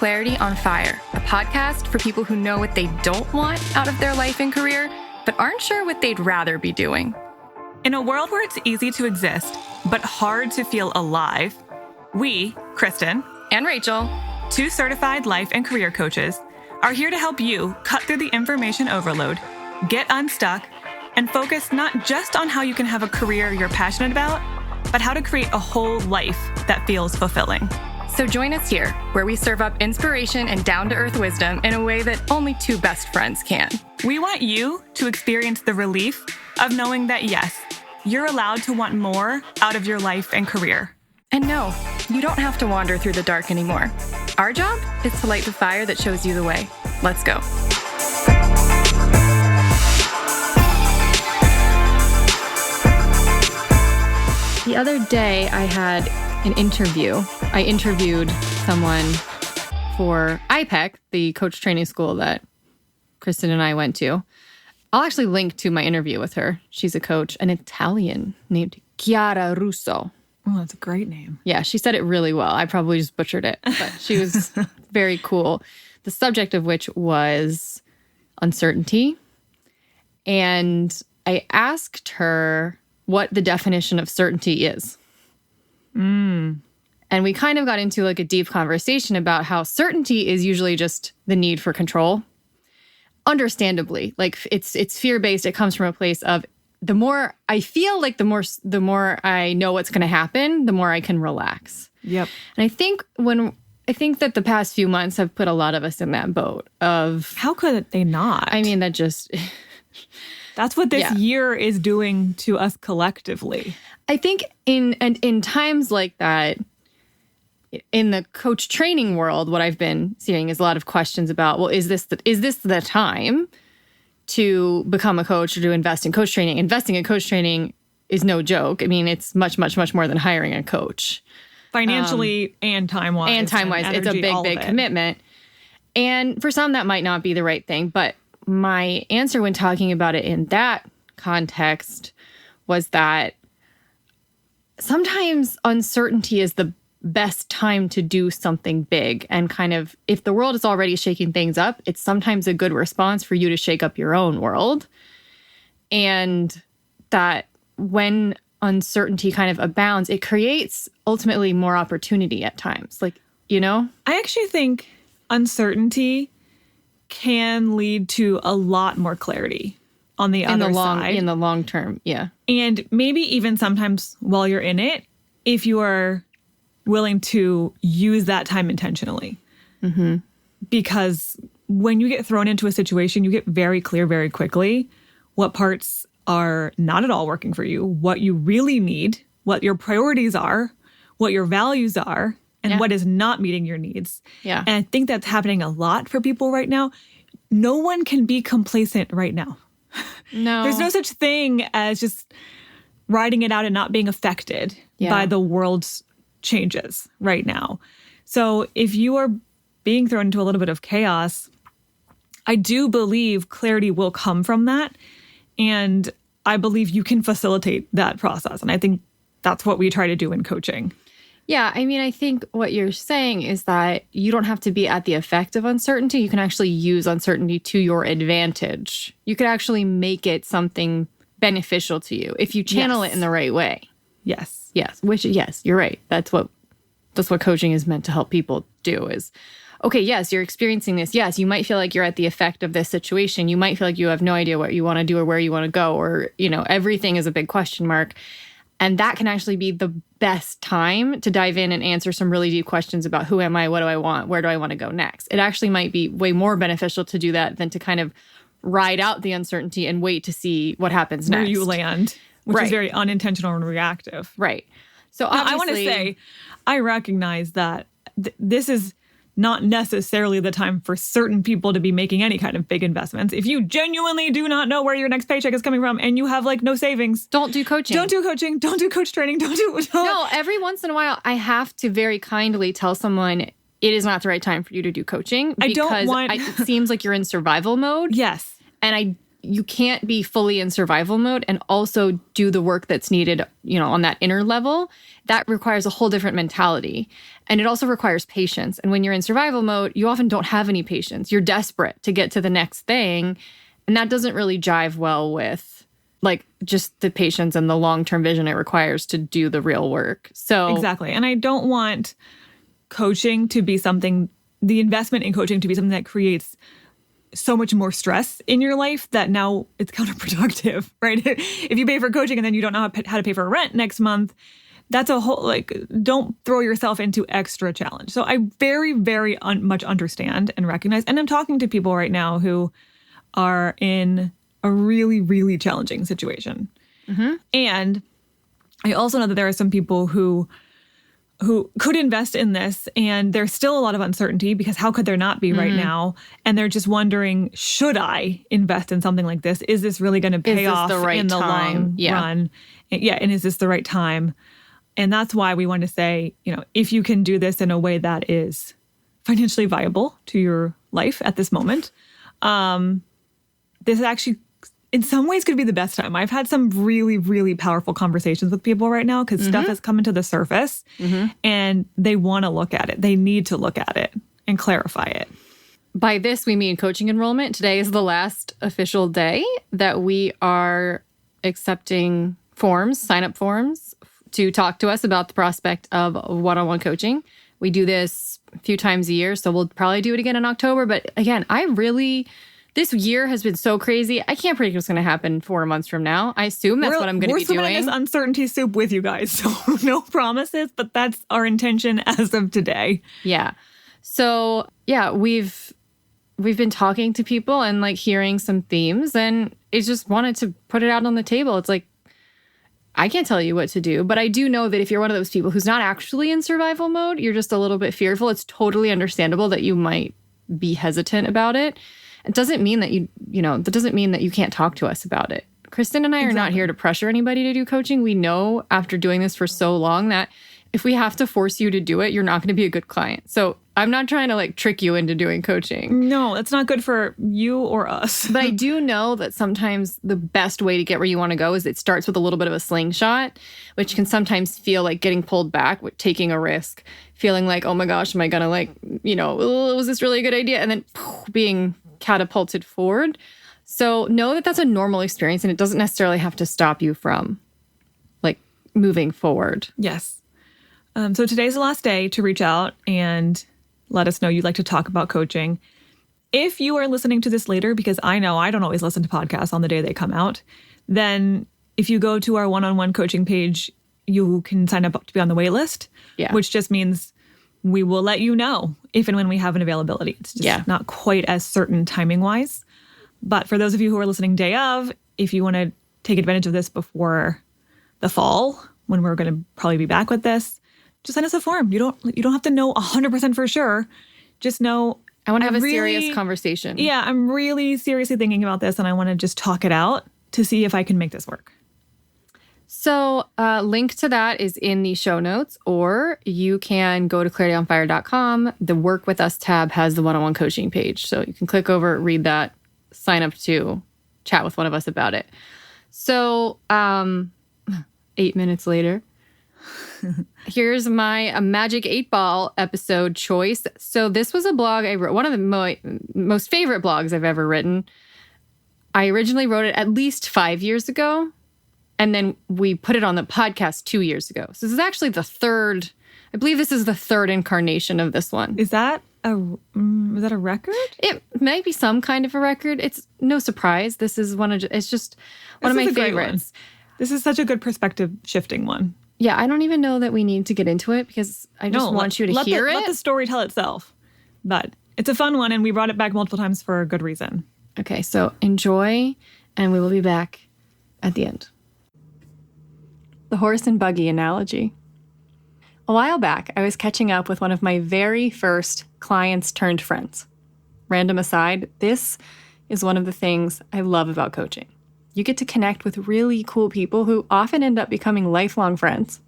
Clarity on Fire, a podcast for people who know what they don't want out of their life and career, but aren't sure what they'd rather be doing. In a world where it's easy to exist, but hard to feel alive, we, Kristen and Rachel, two certified life and career coaches, are here to help you cut through the information overload, get unstuck, and focus not just on how you can have a career you're passionate about, but how to create a whole life that feels fulfilling. So join us here, where we serve up inspiration and down-to-earth wisdom in a way that only two best friends can. We want you to experience the relief of knowing that, yes, you're allowed to want more out of your life and career. And no, you don't have to wander through the dark anymore. Our job is to light the fire that shows you the way. Let's go. The other day, I had an interview. I interviewed someone for IPEC, the coach training school that Kristen and I went to. I'll actually link to my interview with her. She's a coach, an Italian named Chiara Russo. Oh, that's a great name. Yeah, she said it really well. I probably just butchered it, but she was very cool. The subject of which was uncertainty. And I asked her what the definition of certainty is. And we kind of got into like a deep conversation about how certainty is usually just the need for control. Understandably, like it's fear-based. It comes from a place of the more I feel like the more I know what's going to happen, the more I can relax. Yep. And I think that the past few months have put a lot of us in that boat of how could they not? I mean, that just that's what this year is doing to us collectively. I think in times like that, in the coach training world, what I've been seeing is a lot of questions about, well, is this the time to become a coach or to invest in coach training? Investing in coach training is no joke. I mean, it's much, much, much more than hiring a coach. Financially and time-wise. And time-wise, it's a big commitment. And for some, that might not be the right thing. But my answer when talking about it in that context was that sometimes uncertainty is the best time to do something big. And kind of, if the world is already shaking things up, it's sometimes a good response for you to shake up your own world. And that when uncertainty kind of abounds, it creates ultimately more opportunity at times. Like, you know? I actually think uncertainty can lead to a lot more clarity on the other side. In the long term, yeah. And maybe even sometimes while you're in it, if you are willing to use that time intentionally. Mm-hmm. Because when you get thrown into a situation, you get very clear very quickly what parts are not at all working for you, what you really need, what your priorities are, what your values are, and what is not meeting your needs. Yeah. And I think that's happening a lot for people right now. No one can be complacent right now. No. There's no such thing as just riding it out and not being affected by the world's changes right now. So if you are being thrown into a little bit of chaos, I do believe clarity will come from that. And I believe you can facilitate that process. And I think that's what we try to do in coaching. Yeah, I mean, I think what you're saying is that you don't have to be at the effect of uncertainty. You can actually use uncertainty to your advantage. You could actually make it something beneficial to you if you channel it in the right way. Yes. Yes, you're right. That's what coaching is meant to help people do is, okay, yes, you're experiencing this. Yes, you might feel like you're at the effect of this situation. You might feel like you have no idea what you want to do or where you want to go, or, you know, everything is a big question mark. And that can actually be the best time to dive in and answer some really deep questions about who am I, what do I want, where do I want to go next. It actually might be way more beneficial to do that than to kind of ride out the uncertainty and wait to see what happens next. Where you land. Which is very unintentional and reactive. Right. So obviously, I want to say, I recognize that this is not necessarily the time for certain people to be making any kind of big investments. If you genuinely do not know where your next paycheck is coming from and you have like no savings, don't do coaching. Don't do coaching. Don't do coach training. No, every once in a while, I have to very kindly tell someone it is not the right time for you to do coaching. I don't want... it seems like you're in survival mode. Yes. And I you can't be fully in survival mode and also do the work that's needed, on that inner level. That requires a whole different mentality. And it also requires patience. And when you're in survival mode, you often don't have any patience. You're desperate to get to the next thing. And that doesn't really jive well with like just the patience and the long-term vision it requires to do the real work. So exactly. And I don't want coaching to be something, the investment in coaching to be something that creates so much more stress in your life that now it's counterproductive, right? If you pay for coaching and then you don't know how to pay for rent next month, that's a whole, don't throw yourself into extra challenge. So I very, very much understand and recognize, and I'm talking to people right now who are in a really, really challenging situation. Mm-hmm. And I also know that there are some people who could invest in this, and there's still a lot of uncertainty because how could there not be right now? And they're just wondering, should I invest in something like this? Is this really going to pay off in the long run? Yeah, and is this the right time? And that's why we want to say, if you can do this in a way that is financially viable to your life at this moment, this is actually, in some ways, could be the best time. I've had some really, really powerful conversations with people right now because stuff has come into the surface and they want to look at it. They need to look at it and clarify it. By this, we mean coaching enrollment. Today is the last official day that we are accepting sign-up forms to talk to us about the prospect of one-on-one coaching. We do this a few times a year, so we'll probably do it again in October. But again, this year has been so crazy. I can't predict what's going to happen 4 months from now. I assume that's what I'm going to be doing. We're swimming in this uncertainty soup with you guys, so no promises, but that's our intention as of today. Yeah. So, yeah, we've been talking to people and hearing some themes, and it just wanted to put it out on the table. It's like, I can't tell you what to do, but I do know that if you're one of those people who's not actually in survival mode, you're just a little bit fearful. It's totally understandable that you might be hesitant about it. It doesn't mean that that doesn't mean that you can't talk to us about it. Kristen and I are not here to pressure anybody to do coaching. We know after doing this for so long that if we have to force you to do it, you're not going to be a good client. So I'm not trying to trick you into doing coaching. No, it's not good for you or us. But I do know that sometimes the best way to get where you want to go is it starts with a little bit of a slingshot, which can sometimes feel like getting pulled back, taking a risk, feeling like, oh my gosh, am I going to was this really a good idea? And then being catapulted forward. So know that that's a normal experience and it doesn't necessarily have to stop you from moving forward. Yes. So today's the last day to reach out and let us know you'd like to talk about coaching. If you are listening to this later, because I know I don't always listen to podcasts on the day they come out, then if you go to our one-on-one coaching page, you can sign up to be on the wait list, which just means we will let you know if and when we have an availability. It's just not quite as certain timing-wise. But for those of you who are listening day of, if you want to take advantage of this before the fall, when we're going to probably be back with this, just send us a form. You don't have to know 100% for sure. Just know I want to have a serious conversation. Yeah, I'm really seriously thinking about this and I want to just talk it out to see if I can make this work. So link to that is in the show notes, or you can go to clarityonfire.com. The Work With Us tab has the one-on-one coaching page. So you can click over, read that, sign up to chat with one of us about it. So 8 minutes later, here's my Magic 8-Ball episode choice. So this was a blog I wrote, one of my most favorite blogs I've ever written. I originally wrote it at least 5 years ago, and then we put it on the podcast 2 years ago. So this is actually the third, I believe this is the third incarnation of this one. Is that a record? It might be some kind of a record. It's no surprise. This is it's just one of my favorites. This is such a good perspective shifting one. Yeah, I don't even know that we need to get into it because I just want you to hear it. Let the story tell itself. But it's a fun one, and we brought it back multiple times for a good reason. Okay, so enjoy, and we will be back at the end. The horse and buggy analogy. A while back, I was catching up with one of my very first clients turned friends. Random aside, this is one of the things I love about coaching. You get to connect with really cool people who often end up becoming lifelong friends.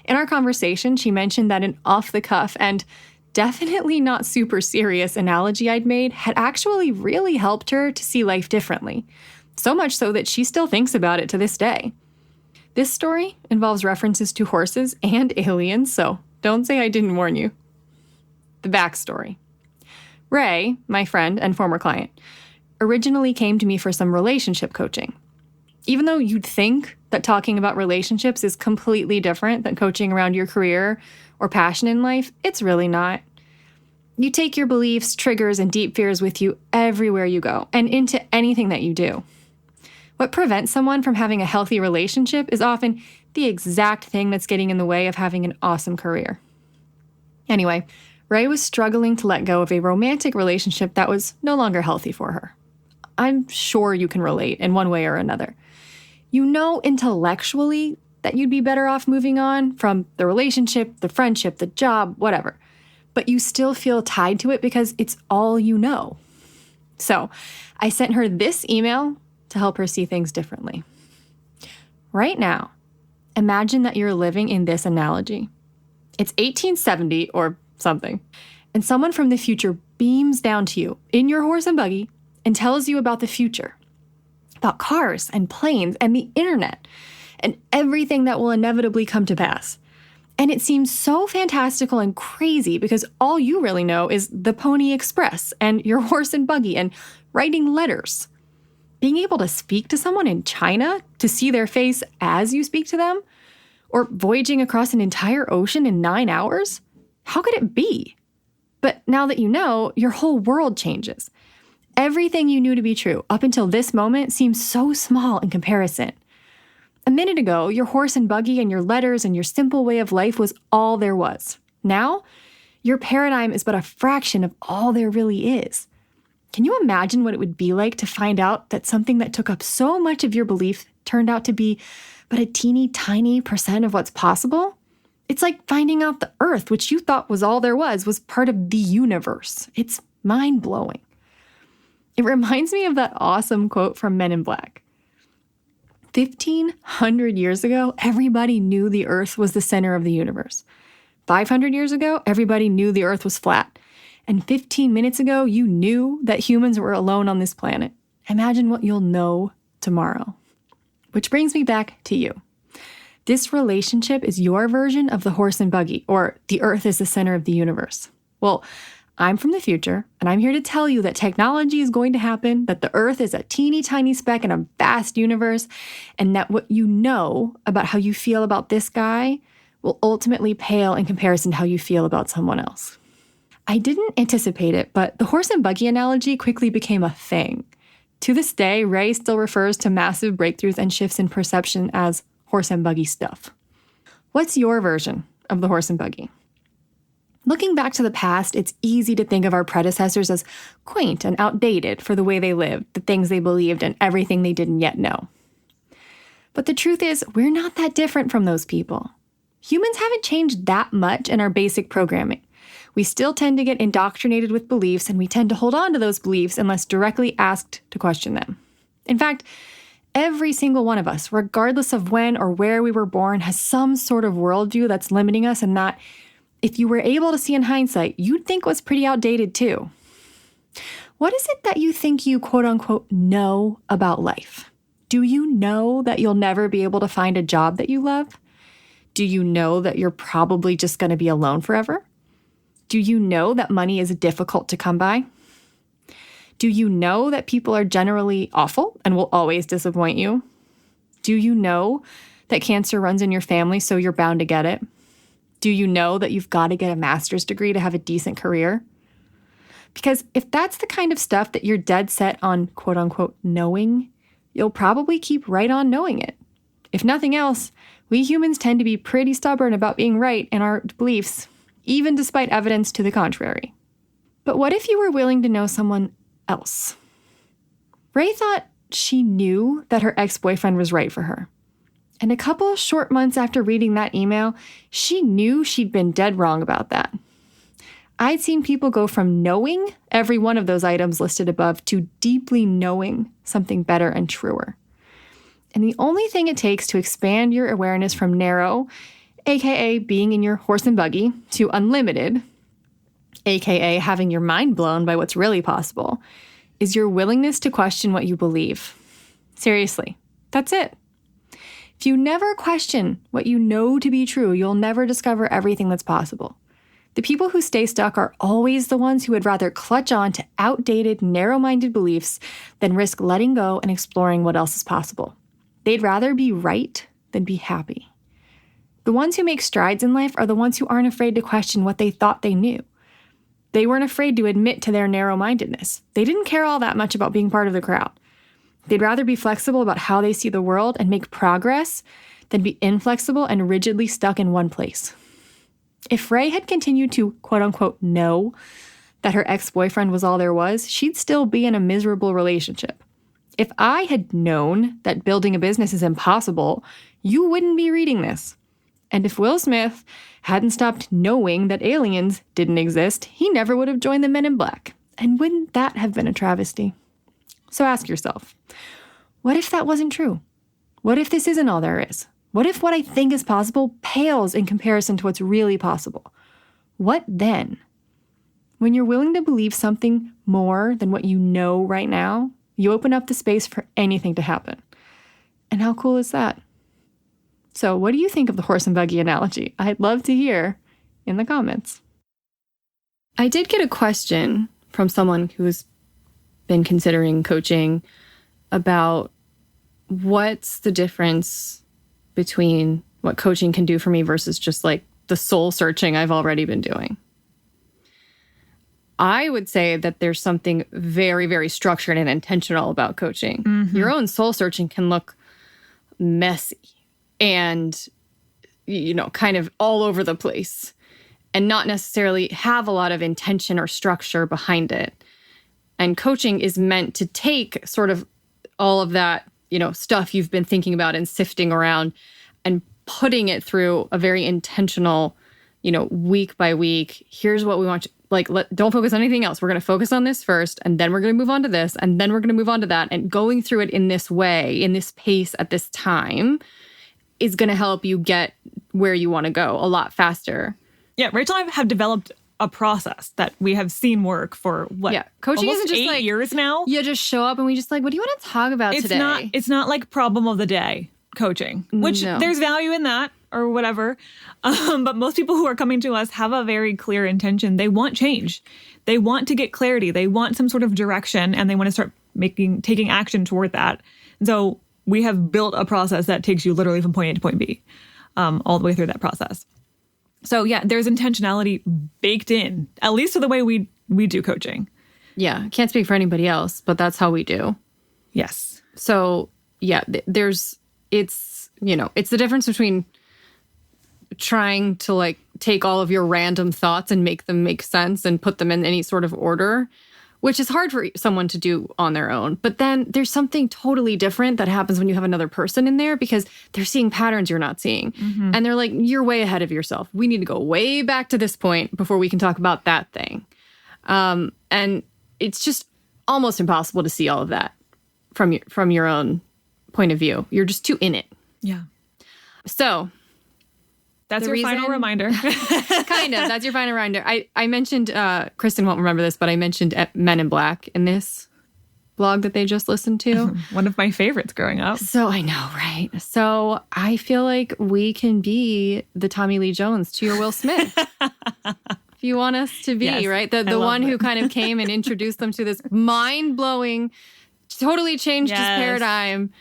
In our conversation, she mentioned that an off-the-cuff and definitely not super serious analogy I'd made had actually really helped her to see life differently. So much so that she still thinks about it to this day. This story involves references to horses and aliens, so don't say I didn't warn you. The backstory. Ray, my friend and former client, originally came to me for some relationship coaching. Even though you'd think that talking about relationships is completely different than coaching around your career or passion in life, it's really not. You take your beliefs, triggers, and deep fears with you everywhere you go and into anything that you do. What prevents someone from having a healthy relationship is often the exact thing that's getting in the way of having an awesome career. Anyway, Ray was struggling to let go of a romantic relationship that was no longer healthy for her. I'm sure you can relate in one way or another. You know intellectually that you'd be better off moving on from the relationship, the friendship, the job, whatever. But you still feel tied to it because it's all you know. So I sent her this email to help her see things differently. Right now, imagine that you're living in this analogy. It's 1870 or something, and someone from the future beams down to you in your horse and buggy and tells you about the future, about cars and planes and the internet and everything that will inevitably come to pass. And it seems so fantastical and crazy because all you really know is the Pony Express and your horse and buggy and writing letters. Being able to speak to someone in China, to see their face as you speak to them, or voyaging across an entire ocean in 9 hours? How could it be? But now that you know, your whole world changes. Everything you knew to be true up until this moment seems so small in comparison. A minute ago, your horse and buggy and your letters and your simple way of life was all there was. Now, your paradigm is but a fraction of all there really is. Can you imagine what it would be like to find out that something that took up so much of your belief turned out to be but a teeny tiny % of what's possible? It's like finding out the Earth, which you thought was all there was part of the universe. It's mind-blowing. It reminds me of that awesome quote from Men in Black. 1,500 years ago, everybody knew the Earth was the center of the universe. 500 years ago, everybody knew the Earth was flat. And 15 minutes ago, you knew that humans were alone on this planet. Imagine what you'll know tomorrow. Which brings me back to you. This relationship is your version of the horse and buggy, or the Earth is the center of the universe. Well, I'm from the future, and I'm here to tell you that technology is going to happen, that the Earth is a teeny tiny speck in a vast universe, and that what you know about how you feel about this guy will ultimately pale in comparison to how you feel about someone else. I didn't anticipate it, but the horse and buggy analogy quickly became a thing. To this day, Ray still refers to massive breakthroughs and shifts in perception as horse and buggy stuff. What's your version of the horse and buggy? Looking back to the past, it's easy to think of our predecessors as quaint and outdated for the way they lived, the things they believed, and everything they didn't yet know. But the truth is, we're not that different from those people. Humans haven't changed that much in our basic programming. We still tend to get indoctrinated with beliefs, and we tend to hold on to those beliefs unless directly asked to question them. In fact, every single one of us, regardless of when or where we were born, has some sort of worldview that's limiting us and that, if you were able to see in hindsight, you'd think was pretty outdated too. What is it that you think you quote-unquote know about life? Do you know that you'll never be able to find a job that you love? Do you know that you're probably just going to be alone forever? Do you know that money is difficult to come by? Do you know that people are generally awful and will always disappoint you? Do you know that cancer runs in your family, so you're bound to get it? Do you know that you've got to get a master's degree to have a decent career? Because if that's the kind of stuff that you're dead set on quote-unquote knowing, you'll probably keep right on knowing it. If nothing else, we humans tend to be pretty stubborn about being right in our beliefs, even despite evidence to the contrary. But what if you were willing to know someone else? Ray thought she knew that her ex-boyfriend was right for her. And a couple of short months after reading that email, she knew she'd been dead wrong about that. I'd seen people go from knowing every one of those items listed above to deeply knowing something better and truer. And the only thing it takes to expand your awareness from narrow, aka being in your horse and buggy, to unlimited, aka having your mind blown by what's really possible, is your willingness to question what you believe. Seriously, that's it. If you never question what you know to be true, you'll never discover everything that's possible. The people who stay stuck are always the ones who would rather clutch on to outdated, narrow-minded beliefs than risk letting go and exploring what else is possible. They'd rather be right than be happy. The ones who make strides in life are the ones who aren't afraid to question what they thought they knew. They weren't afraid to admit to their narrow-mindedness. They didn't care all that much about being part of the crowd. They'd rather be flexible about how they see the world and make progress than be inflexible and rigidly stuck in one place. If Ray had continued to, quote-unquote, know that her ex-boyfriend was all there was, she'd still be in a miserable relationship. If I had known that building a business is impossible, you wouldn't be reading this. And if Will Smith hadn't stopped knowing that aliens didn't exist, he never would have joined the Men in Black. And wouldn't that have been a travesty? So ask yourself, what if that wasn't true? What if this isn't all there is? What if what I think is possible pales in comparison to what's really possible? What then? When you're willing to believe something more than what you know right now, you open up the space for anything to happen. And how cool is that? So what do you think of the horse and buggy analogy? I'd love to hear in the comments. I did get a question from someone who's been considering coaching about what's the difference between what coaching can do for me versus just like the soul searching I've already been doing. I would say that there's something very, very structured and intentional about coaching. Mm-hmm. Your own soul searching can look messy and, kind of all over the place and not necessarily have a lot of intention or structure behind it. And coaching is meant to take sort of all of that, stuff you've been thinking about and sifting around and putting it through a very intentional, week by week. Here's what we want you, don't focus on anything else. We're going to focus on this first, and then we're going to move on to this, and then we're going to move on to that. And going through it in this way, in this pace at this time is going to help you get where you want to go a lot faster. Yeah, Rachel and I have developed a process that we have seen work for coaching isn't just 8 years now. You just show up and we just what do you want to talk about today? It's not like problem of the day coaching, which there's value in that or whatever. But most people who are coming to us have a very clear intention. They want change. They want to get clarity. They want some sort of direction, and they want to start taking action toward that. And so we have built a process that takes you literally from point A to point B, all the way through that process. So yeah, there's intentionality baked in, at least to the way we do coaching. Yeah, can't speak for anybody else, but that's how we do. Yes. So yeah, it's the difference between trying to take all of your random thoughts and make them make sense and put them in any sort of order, which is hard for someone to do on their own. But then there's something totally different that happens when you have another person in there because they're seeing patterns you're not seeing. Mm-hmm. And they're like, you're way ahead of yourself. We need to go way back to this point before we can talk about that thing. And it's just almost impossible to see all of that from your own point of view. You're just too in it. Yeah. So that's your final reminder. Kind of. That's your final reminder. I mentioned, Kristen won't remember this, but I mentioned Men in Black in this blog that they just listened to. One of my favorites growing up. So I know, right? So I feel like we can be the Tommy Lee Jones to your Will Smith. If you want us to be, yes, right? The one who kind of came and introduced them to this mind-blowing, totally changed his paradigm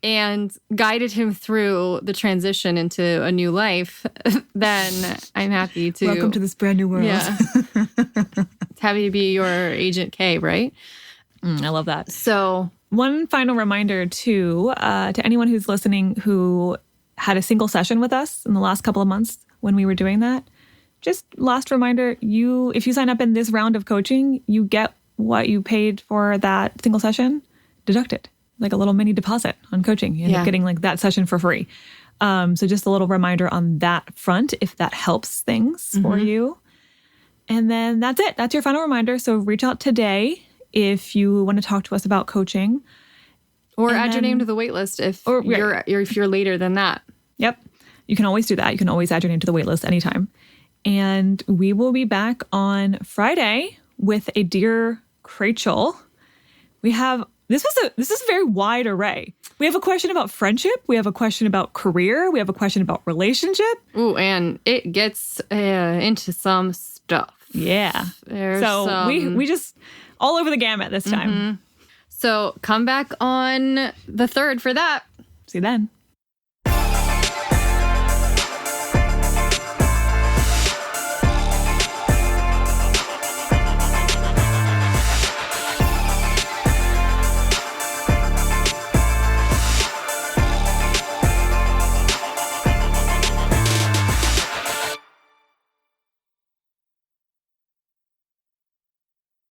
and guided him through the transition into a new life, then I'm happy to... Welcome to this brand new world. Yeah. It's happy to be your Agent K, right? I love that. So one final reminder, too, to anyone who's listening who had a single session with us in the last couple of months when we were doing that, just last reminder, if you sign up in this round of coaching, you get what you paid for that single session deducted. Like a little mini deposit on coaching. You end up getting that session for free. So just a little reminder on that front, if that helps things for you. And then that's it. That's your final reminder. So reach out today if you want to talk to us about coaching. Or add your name to the wait list if you're later than that. Yep. You can always do that. You can always add your name to the wait list anytime. And we will be back on Friday with a Dear Rachel. We have this is a very wide array. We have a question about friendship. We have a question about career. We have a question about relationship. Ooh, and it gets into some stuff. Yeah. We just all over the gamut this time. So come back on the 3rd for that. See you then.